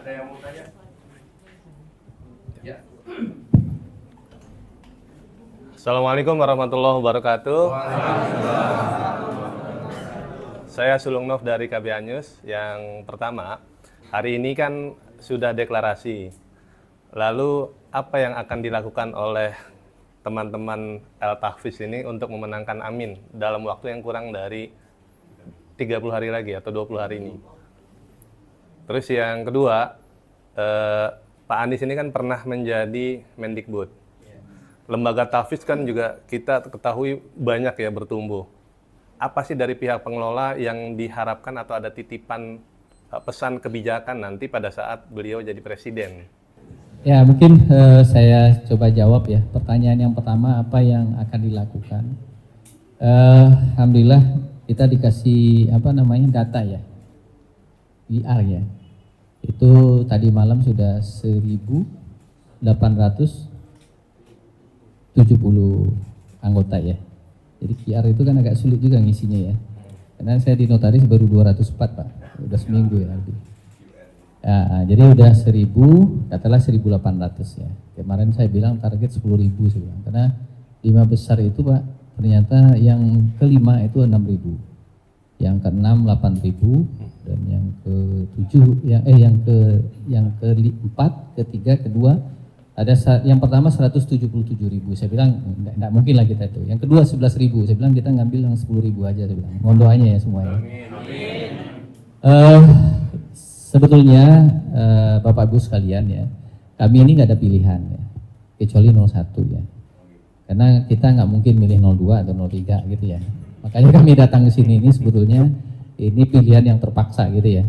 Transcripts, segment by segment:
Ada yang mau tanya? Ya. Assalamualaikum warahmatullahi wabarakatuh. Saya Sulung Nov dari KB Anyus. Yang pertama, hari ini kan sudah deklarasi. Lalu apa yang akan dilakukan oleh teman-teman El-Tahfiz ini untuk memenangkan Amin dalam waktu yang kurang dari 30 hari lagi atau 20 hari ini? Terus yang kedua, Pak Anies ini kan pernah menjadi Mendikbud. Lembaga tahfiz kan juga kita ketahui banyak ya bertumbuh. Apa sih dari pihak pengelola yang diharapkan atau ada titipan pesan kebijakan nanti pada saat beliau jadi presiden? Ya, mungkin saya coba jawab ya. Pertanyaan yang pertama, apa yang akan dilakukan? Alhamdulillah kita dikasih data ya, IR ya. Itu tadi malam sudah 1.870 anggota ya. Jadi QR itu kan agak sulit juga ngisinya ya. Karena saya di notaris baru 204 Pak, udah seminggu ya. Ya, jadi udah 1.000, katalah 1.800 ya. Kemarin saya bilang target 10.000 saya bilang. Karena 5 besar itu Pak, ternyata yang kelima itu 6.000. Yang keenam 8.000 dan yang ke-7 yang keempat, ketiga, kedua ada yang pertama 177.000. Saya bilang enggak mungkin lah kita itu. Yang kedua 11.000. Saya bilang kita ngambil yang 10.000 aja saya bilang. Mohon doanya ya semuanya. Sebetulnya Bapak Ibu sekalian ya, kami ini nggak ada pilihan ya, kecuali 01 ya. Karena kita nggak mungkin milih 02 atau 03 gitu ya. Makanya kami datang ke sini ini sebetulnya ini pilihan yang terpaksa gitu ya.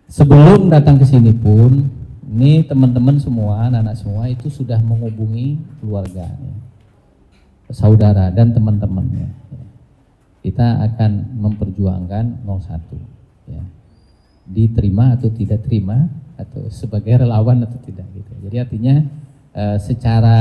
Sebelum datang ke sini pun, ini teman-teman semua, anak-anak semua itu sudah menghubungi keluarga, ya, saudara dan teman-temannya. Ya. Kita akan memperjuangkan 01. Ya. Diterima atau tidak terima, atau sebagai relawan atau tidak gitu. Jadi artinya secara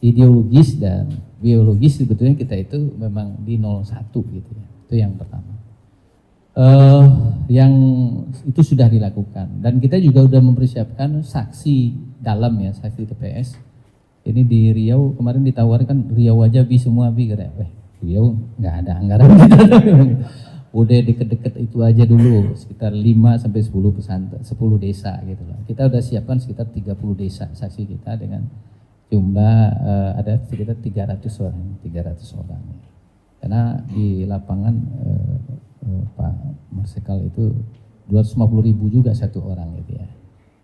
ideologis dan biologis sebetulnya kita itu memang di 01 gitu ya. Itu yang pertama. Yang itu sudah dilakukan dan kita juga sudah mempersiapkan saksi dalam ya, saksi TPS. Ini di Riau kemarin ditawarkan Riau aja semua kata. Riau nggak ada anggaran kita. Udah deket-deket itu aja dulu sekitar 5 sampai 10 pesantren, 10 desa gitu loh. Kita udah siapkan sekitar 30 desa saksi kita dengan jumlah ada sekitar 300 orang. Karena di lapangan Pak Marsikal itu 250.000 juga satu orang gitu ya.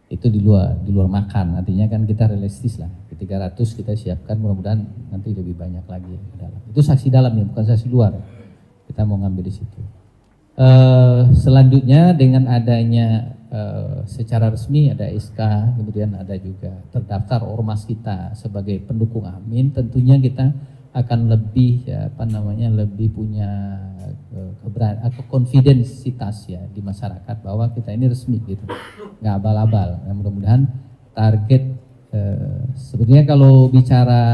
Itu di luar makan, artinya kan kita realistis lah. Di 300 kita siapkan, mudah-mudahan nanti lebih banyak lagi ke dalam. Itu saksi dalam ya, bukan saksi luar. Kita mau ngambil di situ. Selanjutnya dengan adanya secara resmi ada SK, kemudian ada juga terdaftar ormas kita sebagai pendukung Amin. Tentunya kita akan lebih lebih punya atau konfidensitas ya di masyarakat bahwa kita ini resmi gitu, nggak abal-abal. Nah, mudah-mudahan target sebetulnya kalau bicara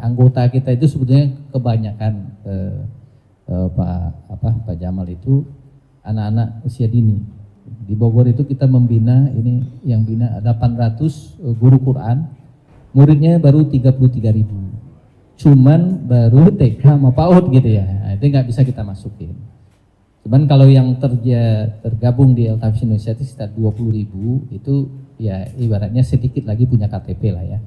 anggota kita itu sebetulnya kebanyakan Pak Jamal itu anak-anak usia dini. Di Bogor itu kita membina ini yang bina 800 guru Quran, muridnya baru 33.000. Cuman baru TK sama PAUD gitu ya. Nah, itu nggak bisa kita masukin. Cuman kalau yang tergabung di El-Tahfiz Indonesia itu sekitar 20.000 itu ya ibaratnya sedikit lagi punya KTP lah ya.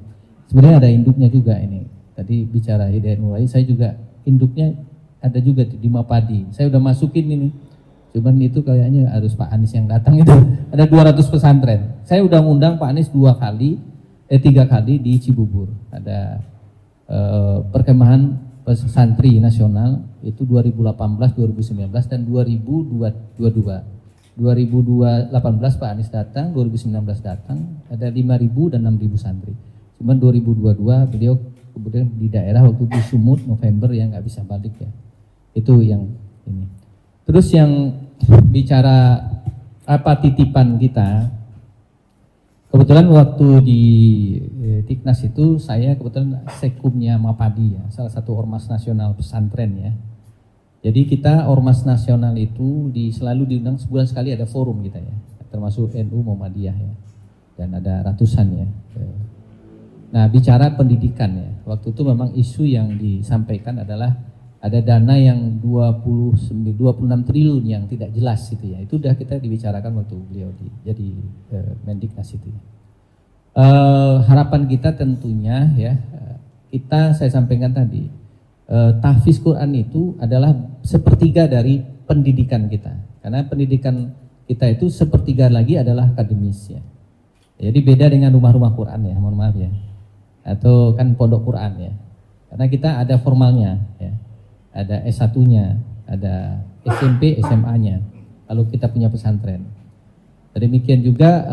Sebenarnya ada induknya juga ini. Tadi bicara Hidayat Nurani, saya juga induknya ada juga di Mapadi. Saya udah masukin ini. Cuman itu kayaknya harus Pak Anies yang datang itu. Ada 200 pesantren. Saya udah ngundang Pak Anies 3 kali di Cibubur. Ada perkemahan santri nasional itu 2018, 2019 dan 2022. 2018 Pak Anies datang, 2019 datang, ada 5.000 dan 6.000 santri. Cuman 2022 beliau kemudian di daerah waktu di Sumut November yang nggak bisa balik ya. Itu yang ini. Terus yang bicara apa titipan kita, kebetulan waktu di Tiknas itu saya kebetulan sekumnya Mapadi ya, salah satu ormas nasional pesantren ya. Jadi kita Ormas Nasional itu selalu diundang sebulan sekali, ada forum kita ya, termasuk NU Muhammadiyah ya, dan ada ratusan ya. Nah, bicara pendidikan ya, waktu itu memang isu yang disampaikan adalah ada dana yang 26 triliun yang tidak jelas itu ya. Itu udah kita dibicarakan waktu beliau jadi Mendiknas itu ya. Harapan kita tentunya ya, saya sampaikan tadi, tahfiz Quran itu adalah sepertiga dari pendidikan kita. Karena pendidikan kita itu sepertiga lagi adalah akademis ya. Jadi beda dengan rumah-rumah Quran ya, mohon maaf ya. Atau kan pondok Quran ya. Karena kita ada formalnya ya. Ada S1-nya, ada SMP, SMA-nya. Kalau kita punya pesantren. Demikian juga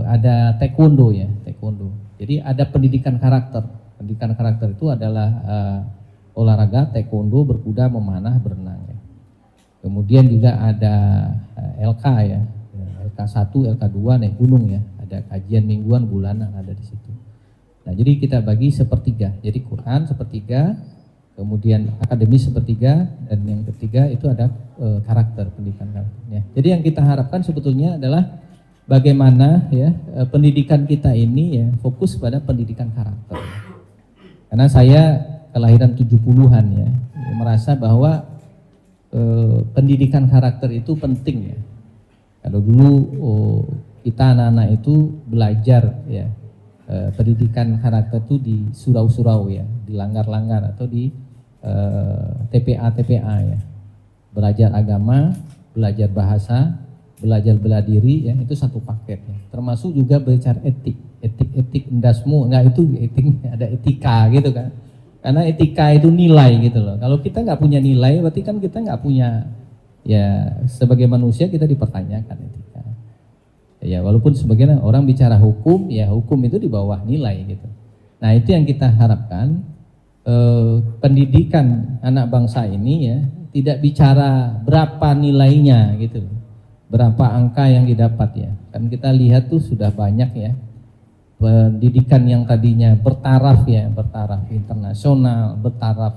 ada taekwondo ya, taekwondo. Jadi ada pendidikan karakter. Pendidikan karakter itu adalah olahraga taekwondo, berkuda, memanah, berenang ya. Kemudian juga ada LK ya, LK1, LK2 naik gunung ya. Ada kajian mingguan, bulanan ada di situ. Nah, jadi kita bagi sepertiga. Jadi Quran sepertiga, kemudian akademis sepertiga, dan yang ketiga itu ada karakter, pendidikan karakternya. Jadi yang kita harapkan sebetulnya adalah bagaimana ya pendidikan kita ini ya fokus pada pendidikan karakter. Karena saya kelahiran 70-an ya, merasa bahwa pendidikan karakter itu penting ya. Kalau dulu kita anak-anak itu belajar ya pendidikan karakter itu di surau-surau ya, di langgar-langgar atau di TPA ya. Belajar agama, belajar bahasa, belajar bela diri ya, itu satu paket ya. Termasuk juga belajar etik endasmu, enggak, itu etik, ada etika gitu kan. Karena etika itu nilai gitu loh. Kalau kita nggak punya nilai, berarti kan kita nggak punya, ya sebagai manusia kita dipertanyakan etika. Ya walaupun sebagian orang bicara hukum, ya hukum itu di bawah nilai gitu. Nah itu yang kita harapkan, pendidikan anak bangsa ini ya tidak bicara berapa nilainya gitu, berapa angka yang didapat ya. Kan kita lihat tuh sudah banyak ya pendidikan yang tadinya bertaraf ya, bertaraf internasional, bertaraf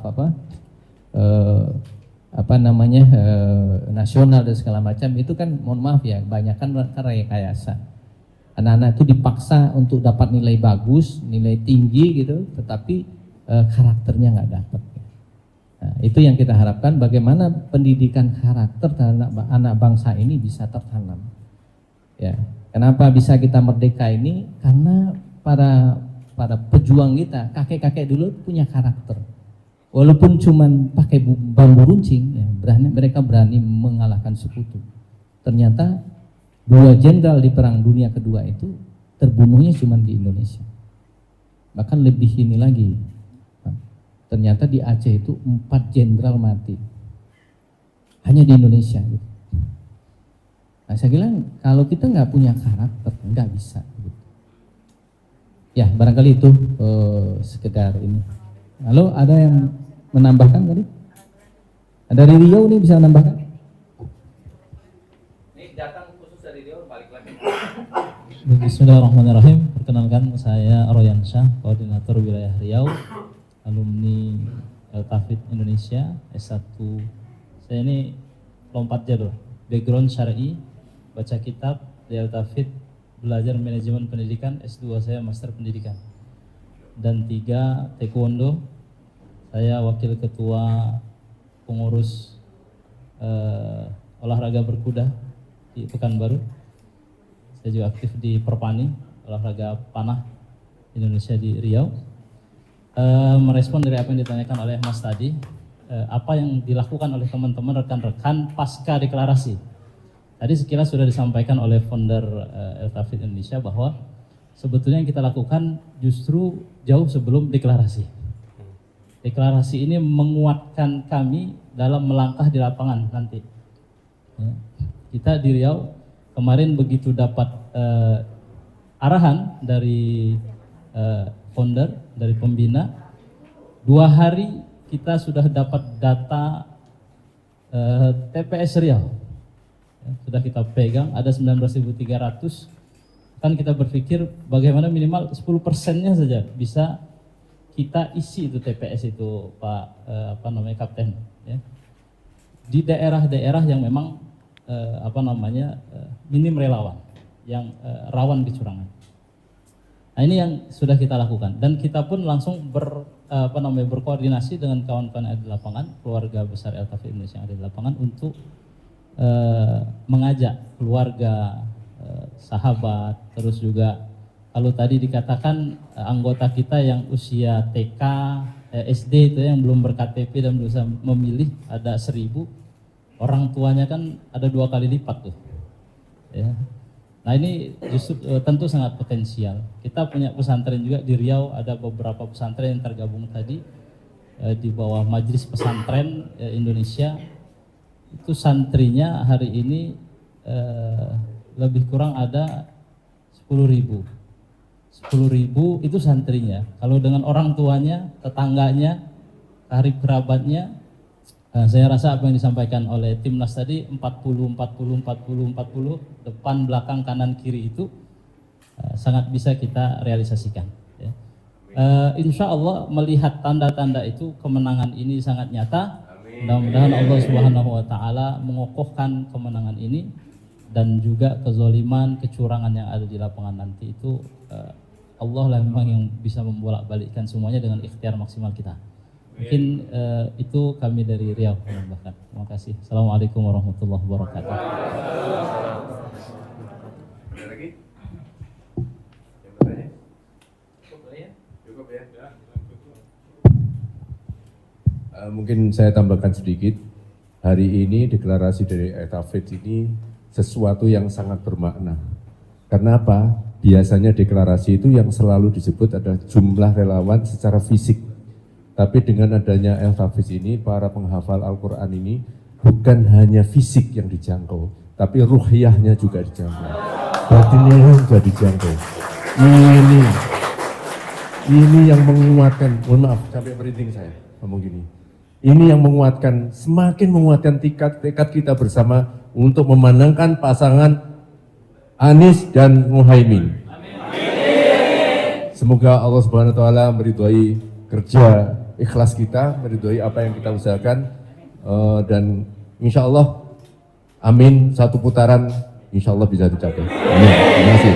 nasional dan segala macam, itu kan mohon maaf ya, kebanyakan rekayasa. Anak-anak itu dipaksa untuk dapat nilai bagus, nilai tinggi gitu, tetapi karakternya nggak dapat. Nah, itu yang kita harapkan, bagaimana pendidikan karakter terhadap anak bangsa ini bisa tertanam. Ya, kenapa bisa kita merdeka ini? Karena para pejuang kita, kakek-kakek dulu punya karakter. Walaupun cuman pakai bambu runcing, ya, mereka berani mengalahkan sekutu. Ternyata 2 jenderal di Perang Dunia Kedua itu terbunuhnya cuma di Indonesia. Bahkan lebih ini lagi. Ternyata di Aceh itu 4 jenderal mati. Hanya di Indonesia gitu. Nah, saya bilang kalau kita nggak punya karakter nggak bisa. Gitu. Ya barangkali itu sekedar ini. Lalu ada yang menambahkan tadi? Dari Riau nih bisa menambahkan? Ini datang khusus dari Riau, balik lagi. Bismillahirrahmanirrahim. Perkenalkan, saya Royan Syah, koordinator wilayah Riau, alumni Tafid Indonesia S1. Saya ini lompat jalur, background syar'i, baca kitab, Riau Tafid, belajar manajemen pendidikan, S2 saya master pendidikan. Dan 3 taekwondo, saya wakil ketua pengurus olahraga berkuda di Pekanbaru. Saya juga aktif di Perpani, olahraga panah Indonesia di Riau. Merespon dari apa yang ditanyakan oleh Mas tadi, apa yang dilakukan oleh teman-teman rekan-rekan pasca deklarasi. Tadi sekilas sudah disampaikan oleh founder Tafid Indonesia bahwa sebetulnya yang kita lakukan justru jauh sebelum deklarasi. Deklarasi ini menguatkan kami dalam melangkah di lapangan nanti. Ya. Kita di Riau kemarin begitu dapat arahan dari founder, dari pembina, 2 hari kita sudah dapat data TPS Riau. Ya, sudah kita pegang, ada 19.300. Kan kita berpikir bagaimana minimal 10%-nya saja bisa kita isi itu TPS itu, Pak Kapten. Ya. di daerah-daerah yang memang minim relawan, yang rawan kecurangan. Nah, ini yang sudah kita lakukan dan kita pun langsung berkoordinasi dengan kawan-kawan yang ada di lapangan, keluarga besar LTV Indonesia yang ada di lapangan untuk mengajak keluarga, sahabat, terus juga kalau tadi dikatakan anggota kita yang usia TK, SD itu yang belum berKTP dan belum bisa memilih ada 1000, orang tuanya kan ada 2 kali lipat tuh. Ya. Nah ini justru tentu sangat potensial. Kita punya pesantren juga di Riau, ada beberapa pesantren yang tergabung tadi di bawah Majelis Pesantren Indonesia. Itu santrinya hari ini lebih kurang ada 10.000. 10.000 itu santrinya. Kalau dengan orang tuanya, tetangganya, karib kerabatnya, saya rasa apa yang disampaikan oleh Timnas tadi 40, depan, belakang, kanan, kiri itu sangat bisa kita realisasikan. Ya. Insya Allah melihat tanda-tanda itu kemenangan ini sangat nyata. Mudah-mudahan Allah Subhanahu Wa Taala mengokohkan kemenangan ini dan juga kezoliman, kecurangan yang ada di lapangan nanti itu Allah lah memang yang bisa membolak-balikkan semuanya dengan ikhtiar maksimal kita. Mungkin itu kami dari Riau menambahkan. Terima kasih. Assalamualaikum warahmatullahi wabarakatuh. Ada lagi? Yang bertanya? Cukup ya? Mungkin saya tambahkan sedikit. Hari ini deklarasi dari Etafid ini sesuatu yang sangat bermakna. Karena apa? Biasanya deklarasi itu yang selalu disebut adalah jumlah relawan secara fisik. Tapi dengan adanya El-Tafiz ini, para penghafal Al-Quran ini bukan hanya fisik yang dijangkau, tapi ruhiyahnya juga dijangkau. Batinnya juga dijangkau. Ini yang menguatkan, mohon maaf sampai merinding saya ngomong gini. Ini yang menguatkan, semakin menguatkan tekad kita bersama untuk memenangkan pasangan Anies dan Muhaimin. Semoga Allah Subhanahu wa taala meridhai kerja ikhlas kita, meridhoi apa yang kita usahakan, dan insya Allah, amin, satu putaran insya Allah bisa dicapai. Amin. Terima kasih.